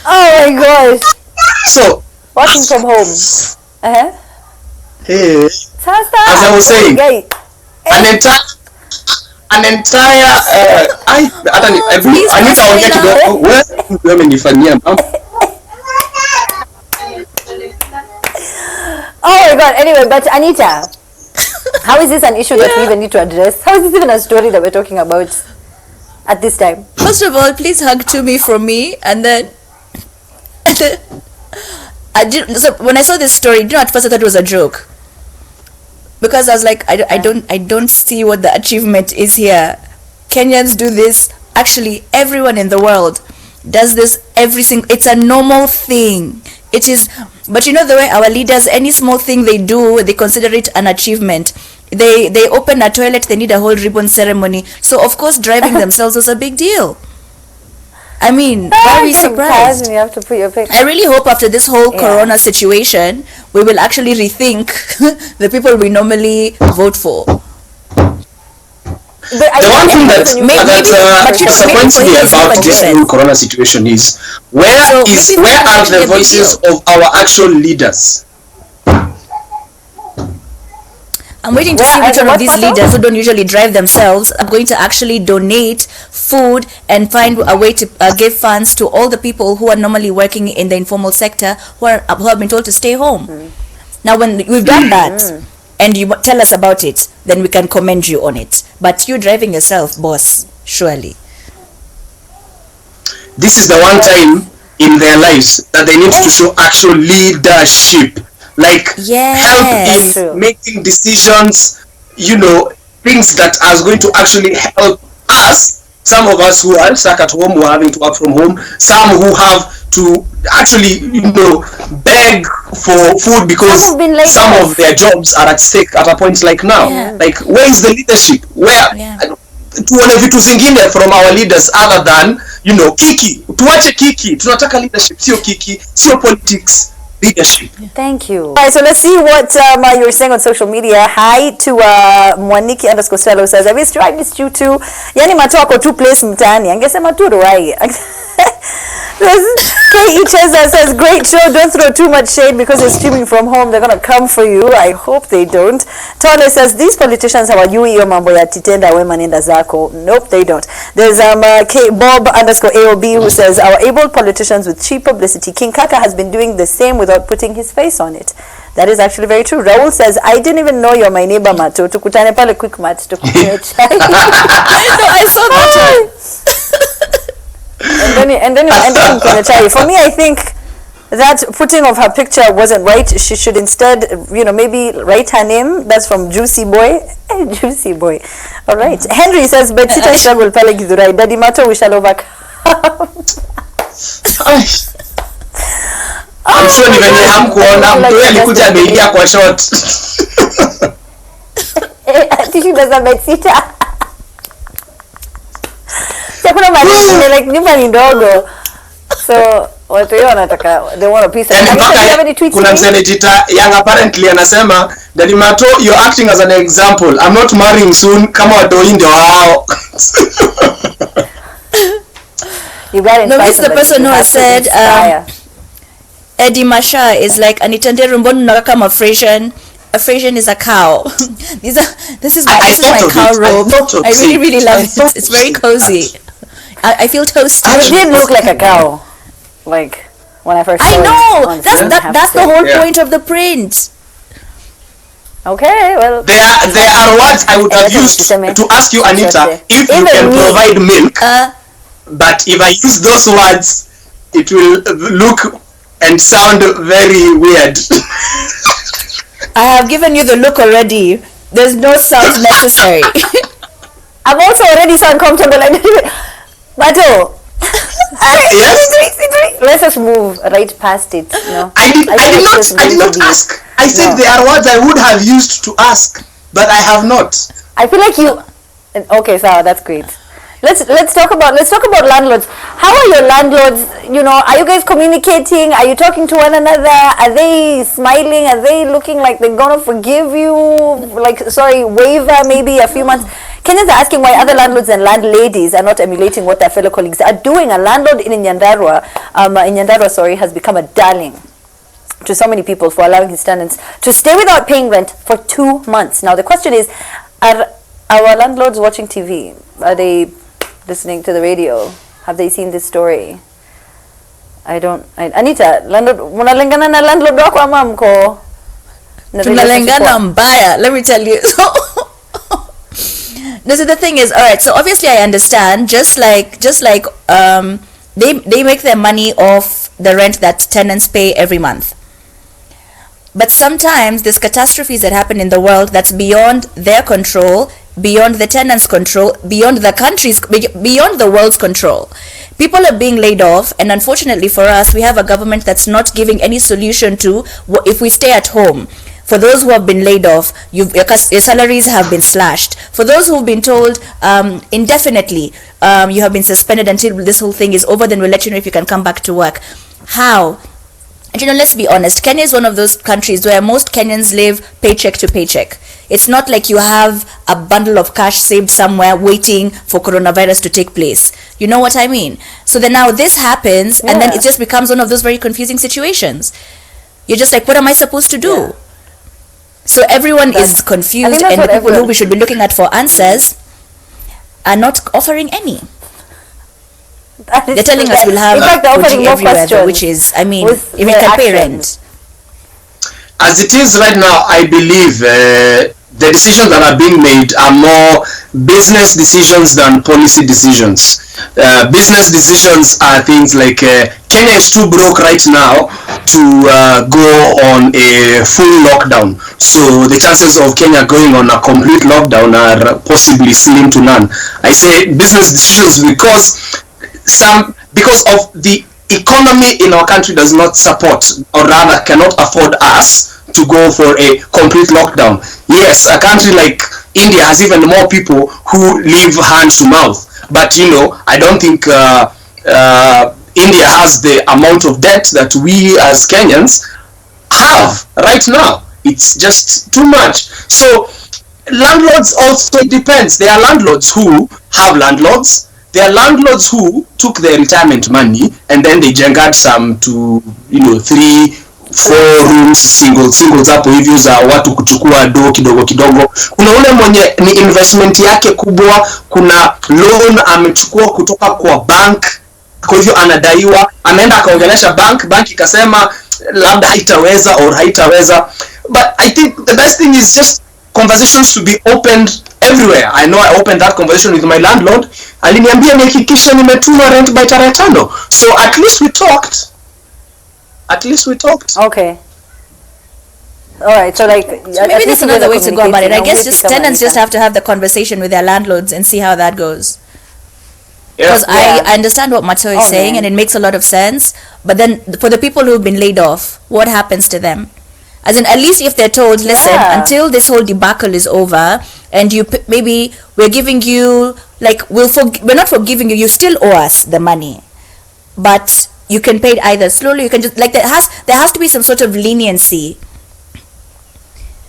Oh my gosh. So, working from home. Hey, as I was saying, an entire nitaongea kidogo wewe umenifanyia mambo. Oh my god. Anyway, but Anita, how is this an issue that we even need to address? How is this even a story that we're talking about at this time? First of all, please hug to me from me, and then so when I saw this story, you know, at first I thought it was a joke, because I was like, I don't see what the achievement is here. Kenyans do this. Actually, everyone in the world does this it's a normal thing. It is, but you know the way our leaders, any small thing they do, they consider it an achievement. They open a toilet, they need a whole ribbon ceremony. So of course driving themselves was a big deal. I mean, very surprised. You have to put your picture. I really hope after this whole corona situation, we will actually rethink the people we normally vote for. The one thing that disappoints me about this whole corona situation is where are the voices of our actual leaders? I'm waiting to see which one of these leaders who don't usually drive themselves are going to actually donate food and find a way to give funds to all the people who are normally working in the informal sector who have been told to stay home. Now, when we've done that and you tell us about it, then we can commend you on it. But you driving yourself, boss, surely. This is the one time in their lives that they need to show actual leadership. Like help in making decisions, you know, things that are going to actually help us. Some of us who are stuck at home, who are having to work from home, some who have to actually, you know, beg for food because some of their jobs are at stake at a point like now. Like, where is the leadership? Where tuone vitu zingine from our leaders other than, you know, kiki. Tuache kiki. Tunataka leadership, sio kiki, sio politics. Leadership. Thank you. All right, so let's see what you're saying on social media. Hi to Mwaniki_Swello says, I missed you too. Yani matoko two place mtani. Angesema tu right. K.E. Cheza says, great show. Don't throw too much shade because they're streaming from home. They're going to come for you. I hope they don't. Tole says, these politicians hawajui hiyo mambo ya titenda wema nenda zako. Nope, they don't. There's Bob_AOB who says, our able politicians with cheap publicity. King Kaka has been doing the same without putting his face on it. That is actually very true. Raul says, I didn't even know you're my neighbor, Mato. Tukutane pale quick mat. Tukunywe chai. No, I saw that. and then chai. For me, I think that putting of her picture wasn't right. She should instead, maybe write her name. That's from Juicy Boy. Hey, Juicy Boy. All right. Henry says, but Sita struggle pale Githurai. Daddy Mato, we shall overcome. I'm sure ni venye hamkuona mtu alikuja ameingia kwa short. Tishu doza Betsita. Kuna mali like nyumba ni ndogo. So watu wao wanataka they want a piece of it. Kuna mseneta young apparently anasema Daddy Mato, you're acting as an example. I'm not marrying soon. Kama watu ndio wao. You got it. No, this is the person who has said Eddie Masha is like Anitande Rumbonu Nakama Frisian. A Frisian is a cow. This is my cow robe. I really love it. It's very cozy. I feel toasty. It did look like a cow. Like when I first saw it. I know. That's the whole point of the print. Okay, well. There are words I would have used to ask you, Anita, if you can provide milk. But if I use those words, it will look and sound very weird. I have given you the look already. There's no sound necessary. I'm also already so uncomfortable. Bato. Yes. Let's just move right past it. No. I did not ask. I said there are words I would have used to ask, but I have not. I feel like you. Okay, so that's great. Let's talk about landlords. How are your landlords? Are you guys communicating? Are you talking to one another? Are they smiling? Are they looking like they're gonna forgive you? Waiver maybe a few months. Kenyans are asking why other landlords and landladies are not emulating what their fellow colleagues are doing. A landlord in Nyandarua, has become a darling to so many people for allowing his tenants to stay without paying rent for 2 months. Now the question is, are our landlords watching TV? Are they listening to the radio? Have they seen this story? Anita, landlord, munalingana na landlord wako ama mko? Tunalingana mbaya, let me tell you. So the thing is, all right, so obviously I understand, just like they make their money off the rent that tenants pay every month. But sometimes there's catastrophes that happen in the world that's beyond their control, beyond the tenants' control, beyond the country's, beyond the world's control. People are being laid off, and unfortunately for us, we have a government that's not giving any solution to if we stay at home. For those who have been laid off, your salaries have been slashed. For those who have been told indefinitely, you have been suspended until this whole thing is over, then we'll let you know if you can come back to work. How? And let's be honest, Kenya is one of those countries where most Kenyans live paycheck to paycheck. It's not like you have a bundle of cash saved somewhere waiting for coronavirus to take place. You know what I mean? So then now this happens, and then it just becomes one of those very confusing situations. You're just like, what am I supposed to do? Yeah. So everyone is confused, and the people who we should be looking at for answers are not offering any. They're telling us we'll have Koji everywhere, which is, if we can pay rent. As it is right now, I believe the decisions that are being made are more business decisions than policy decisions. Business decisions are things like Kenya is too broke right now to go on a full lockdown. So the chances of Kenya going on a complete lockdown are possibly slim to none. I say business decisions because of the economy in our country does not support, or rather cannot afford us to go for a complete lockdown. Yes, a country like India has even more people who live hand to mouth. But I don't think India has the amount of debt that we as Kenyans have right now. It's just too much. So landlords also, it depends. There are landlords who have landlords. There are landlords who took their retirement money and then they jengered some to 3-4 rooms singles hapo hivyo za watu kuchukua do kidogo. Kuna ule mwenye ni investment yake kubwa, kuna loan amechukua kutoka kwa bank kwa hivyo anadaiwa, ameenda akaongelesha bank ikasema labda haitaweza. But I think the best thing is just conversations to be opened everywhere. I know I opened that conversation with my landlord. Aliniambia nihakikishe nimetuma rent by tarehe 5. So at least we talked. Okay. All right, so like so maybe there's another way to go about it. I guess just tenants just have to have the conversation with their landlords and see how that goes. Because I understand what Mato is saying, and it makes a lot of sense. But then for the people who've been laid off, what happens to them? As in, at least if they're told, listen, until this whole debacle is over, and maybe we're giving you, like, we're not forgiving you. You still owe us the money, but you can pay it either slowly. You can just like there has to be some sort of leniency.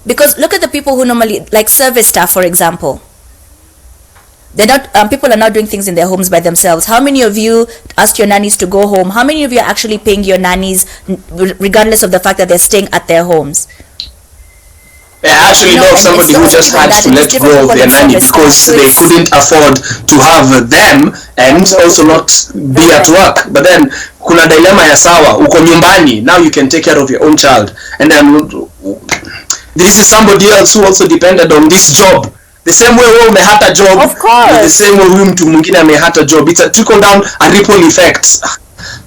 Because look at the people who normally, like service staff, for example. They're not. People are not doing things in their homes by themselves. How many of you ask your nannies to go home? How many of you are actually paying your nannies, regardless of the fact that they're staying at their homes? I actually know of somebody who just had to let go of their nanny because they couldn't afford to have them and also not be at work. But then kuna dilemma ya sawa, uko nyumbani, now you can take care of your own child, and then this is somebody else who also depended on this job. The same way wewe umehata job, of course. The same way huyu mtu mwingine amehata job. It's a trickle down, a ripple effect.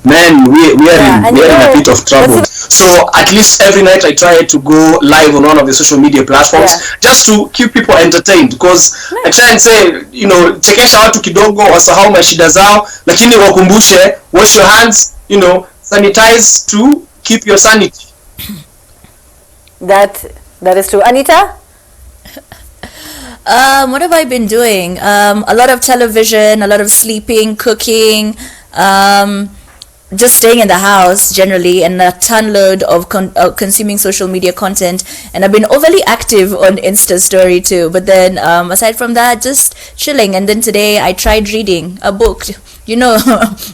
Man, we are in a bit of trouble. So at least every night I try to go live on one of the social media platforms just to keep people entertained, because I try and say, you know, chekesha watu kidogo wasahau mashida zao, lakini wakumbushe, wash your hands, you know, sanitize to keep your sanity. That is true. Anita? What have I been doing? A lot of television, a lot of sleeping, cooking, just staying in the house generally, and a ton load of consuming social media content. And I've been overly active on Insta story too. But then aside from that, just chilling. And then today I tried reading a book. You know,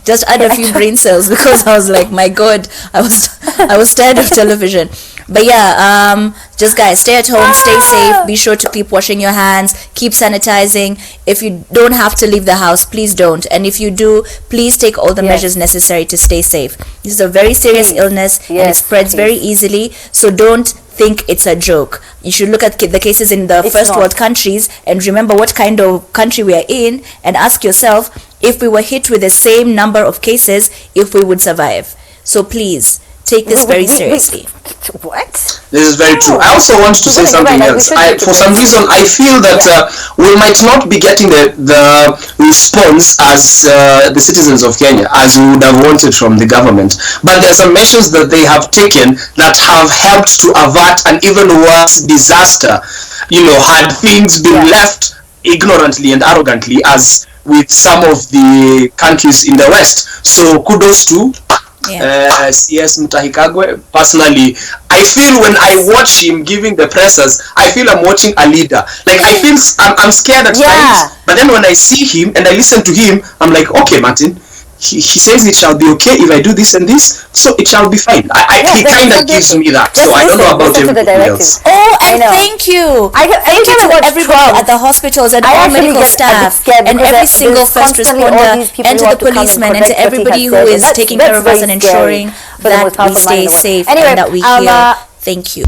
just add a few brain cells, because I was like, my God, I was tired of television. But yeah, just guys, stay at home, stay safe, be sure to keep washing your hands, keep sanitizing. If you don't have to leave the house, please don't. And if you do, please take all the measures necessary to stay safe. This is a very serious illness, and it spreads very easily, so don't think it's a joke. You should look at the cases in the first world countries and remember what kind of country we are in, and ask yourself if we were hit with the same number of cases, if we would survive. So please, take this very seriously. What? This is very true. I also want to say something else. For some reason, I feel that we might not be getting the response as the citizens of Kenya as we would have wanted from the government. But there are some measures that they have taken that have helped to avert an even worse disaster. You know, had things been left ignorantly and arrogantly as with some of the countries in the West. So kudos to CS Mutahikagwe. Personally, I feel when I watch him giving the pressers, I feel I'm watching a leader. Like I'm scared at times, but then when I see him and I listen to him, I'm like, okay, Martin, he says it shall be okay if I do this and this, so it shall be fine. He kind of gives me that. So I don't know about everybody else. Oh, and thank you. Thank you to everybody at the hospitals and all medical staff and every single first responder, and to the policemen, and to everybody who is taking care of us and ensuring that we stay safe and that we heal. Thank you.